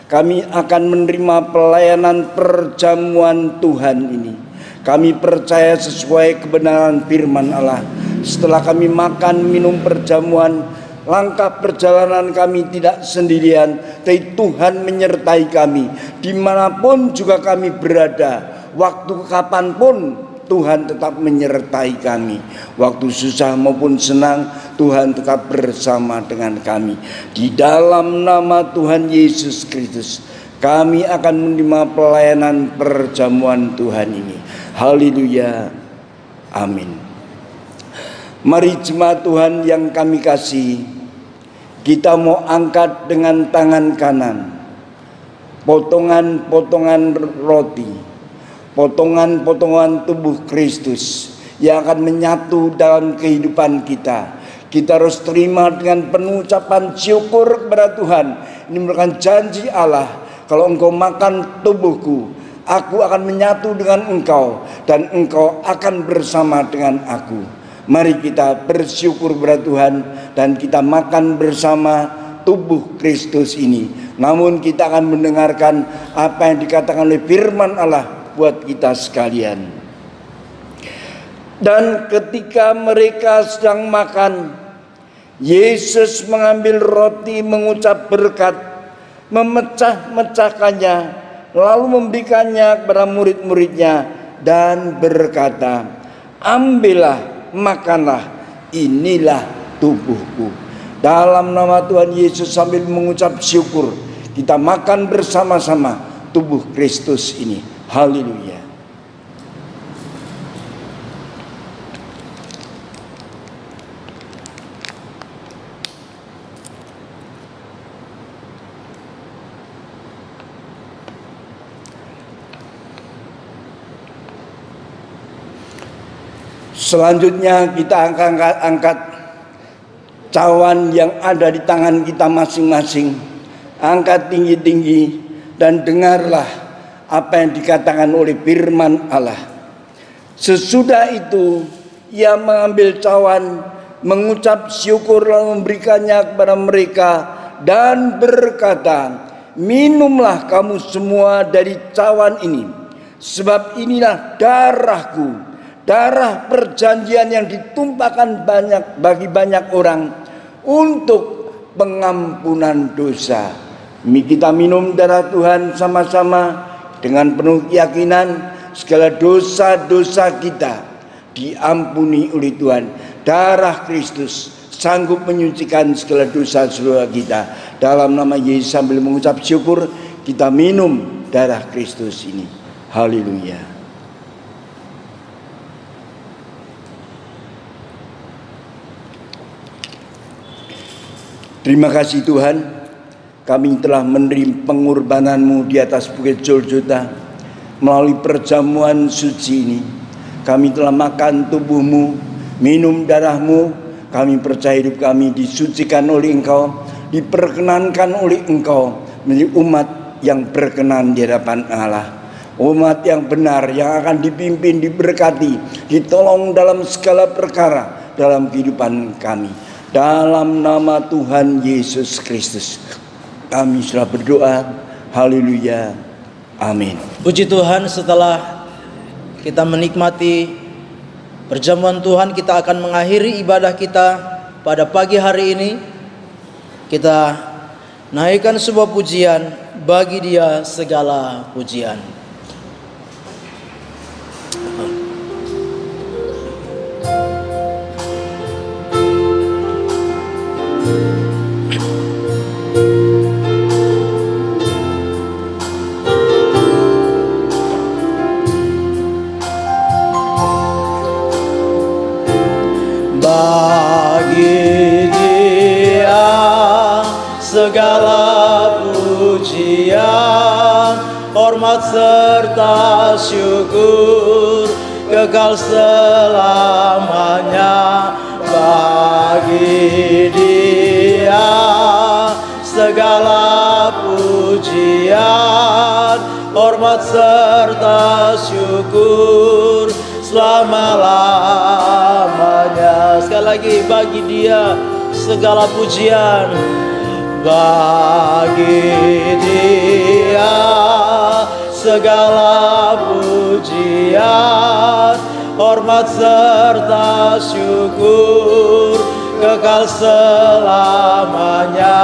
kami akan menerima pelayanan perjamuan Tuhan ini. Kami percaya sesuai kebenaran firman Allah. Setelah kami makan minum perjamuan, langkah perjalanan kami tidak sendirian, tapi Tuhan menyertai kami dimanapun juga kami berada, waktu kapanpun Tuhan tetap menyertai kami. Waktu susah maupun senang, Tuhan tetap bersama dengan kami. Di dalam nama Tuhan Yesus Kristus, kami akan menerima pelayanan perjamuan Tuhan ini. Haleluya. Amin. Mari jemaat Tuhan yang kami kasih, kita mau angkat dengan tangan kanan potongan-potongan roti, potongan-potongan tubuh Kristus yang akan menyatu dalam kehidupan kita. Kita harus terima dengan penuh ucapan syukur kepada Tuhan. Ini merupakan janji Allah. Kalau engkau makan tubuhku, aku akan menyatu dengan engkau, dan engkau akan bersama dengan aku. Mari kita bersyukur kepada Tuhan dan kita makan bersama tubuh Kristus ini. Namun kita akan mendengarkan apa yang dikatakan oleh firman Allah buat kita sekalian. Dan ketika mereka sedang makan, Yesus mengambil roti, mengucap berkat, memecah-mecahkannya, lalu memberikannya kepada murid-muridnya dan berkata, ambillah, makanlah, inilah tubuhku. Dalam nama Tuhan Yesus sambil mengucap syukur, kita makan bersama-sama tubuh Kristus ini. Haleluya. Selanjutnya kita angkat cawan yang ada di tangan kita masing-masing. Angkat tinggi-tinggi dan dengarlah apa yang dikatakan oleh firman Allah. Sesudah itu ia mengambil cawan, mengucap syukur lalu memberikannya kepada mereka dan berkata, minumlah kamu semua dari cawan ini, sebab inilah darahku, darah perjanjian yang ditumpahkan bagi banyak orang untuk pengampunan dosa. Kita minum darah Tuhan sama-sama dengan penuh keyakinan. Segala dosa-dosa kita diampuni oleh Tuhan. Darah Kristus sanggup menyucikan segala dosa-dosa kita. Dalam nama Yesus sambil mengucap syukur, kita minum darah Kristus ini. Haleluya. Terima kasih Tuhan, kami telah menerima pengorbanan-Mu di atas Bukit Golgota. Melalui perjamuan suci ini, kami telah makan tubuh-Mu, minum darah-Mu. Kami percaya hidup kami disucikan oleh Engkau, diperkenankan oleh Engkau menjadi umat yang berkenan di hadapan Allah. Umat yang benar, yang akan dipimpin, diberkati, ditolong dalam segala perkara dalam kehidupan kami. Dalam nama Tuhan Yesus Kristus kami sudah berdoa. Haleluya. Amin. Puji Tuhan, setelah kita menikmati perjamuan Tuhan, kita akan mengakhiri ibadah kita pada pagi hari ini. Kita naikkan sebuah pujian, bagi Dia segala pujian. Bagi Dia segala pujian, hormat serta syukur kekal selamanya. Bagi Dia segala pujian, hormat serta syukur selama-lamanya. Sekali lagi, bagi Dia segala pujian, bagi Dia segala pujian, hormat serta syukur kekal selamanya.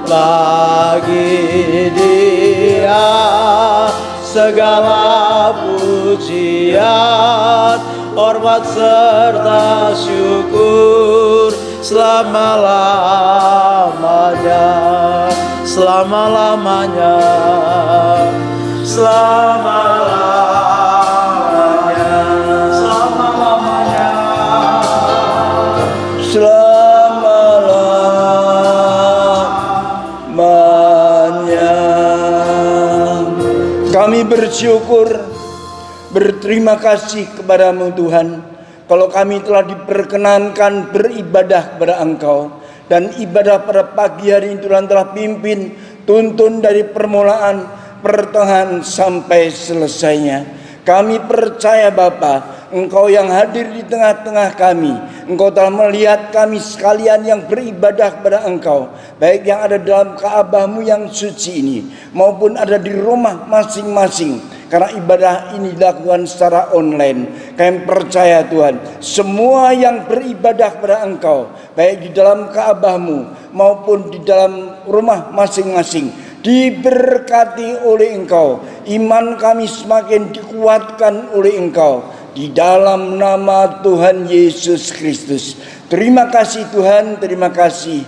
Bagi Dia segala pujian, hormat serta syukur selama-lamanya, selama-lamanya, selama-lamanya, selama-lamanya, selama-lamanya. Kami bersyukur, berterima kasih kepadamu Tuhan, kalau kami telah diperkenankan beribadah kepada Engkau. Dan ibadah pada pagi hari ini Tuhan telah pimpin, tuntun dari permulaan, pertengahan sampai selesainya. Kami percaya Bapa, Engkau yang hadir di tengah-tengah kami. Engkau telah melihat kami sekalian yang beribadah kepada Engkau, baik yang ada dalam Ka'bah-Mu yang suci ini, maupun ada di rumah masing-masing. Karena ibadah ini dilakukan secara online. Kami percaya Tuhan, semua yang beribadah kepada Engkau, baik di dalam Ka'bah-Mu maupun di dalam rumah masing-masing, diberkati oleh Engkau. Iman kami semakin dikuatkan oleh Engkau. Di dalam nama Tuhan Yesus Kristus. Terima kasih Tuhan, terima kasih.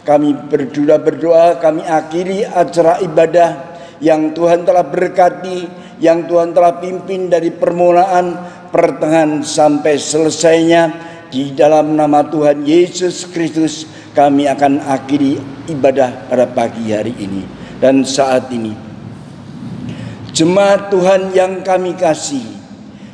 Kami berdoa, kami akhiri acara ibadah yang Tuhan telah berkati, yang Tuhan telah pimpin dari permulaan, pertengahan sampai selesainya. Di dalam nama Tuhan Yesus Kristus kami akan akhiri ibadah pada pagi hari ini. Dan saat ini, jemaat Tuhan yang kami kasih,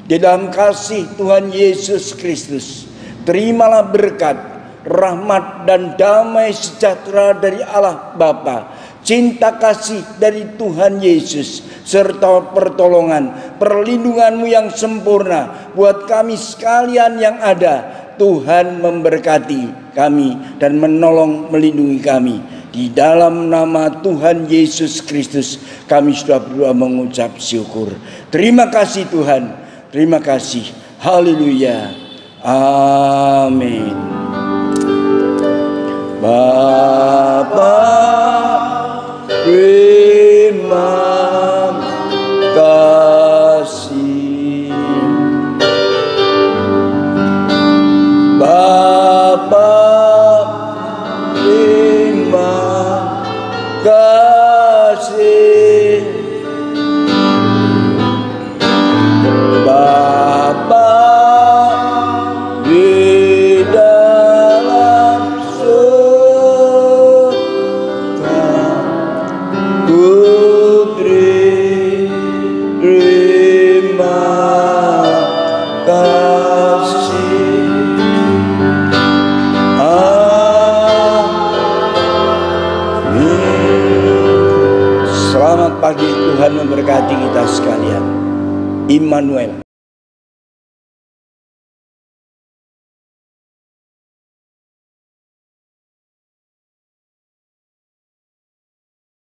di dalam kasih Tuhan Yesus Kristus, terimalah berkat, rahmat dan damai sejahtera dari Allah Bapa, cinta kasih dari Tuhan Yesus, serta pertolongan, perlindungan-Mu yang sempurna buat kami sekalian yang ada. Tuhan memberkati kami dan menolong melindungi kami. Di dalam nama Tuhan Yesus Kristus kami sudah berdoa mengucap syukur. Terima kasih Tuhan, terima kasih. Haleluya. Amin. Bapa, terima kasih. Bapa, terima kasih. Bapa di dalam surga, Putri terima kasih. Amin. Selamat pagi, Tuhan memberkati kita sekalian. Immanuel.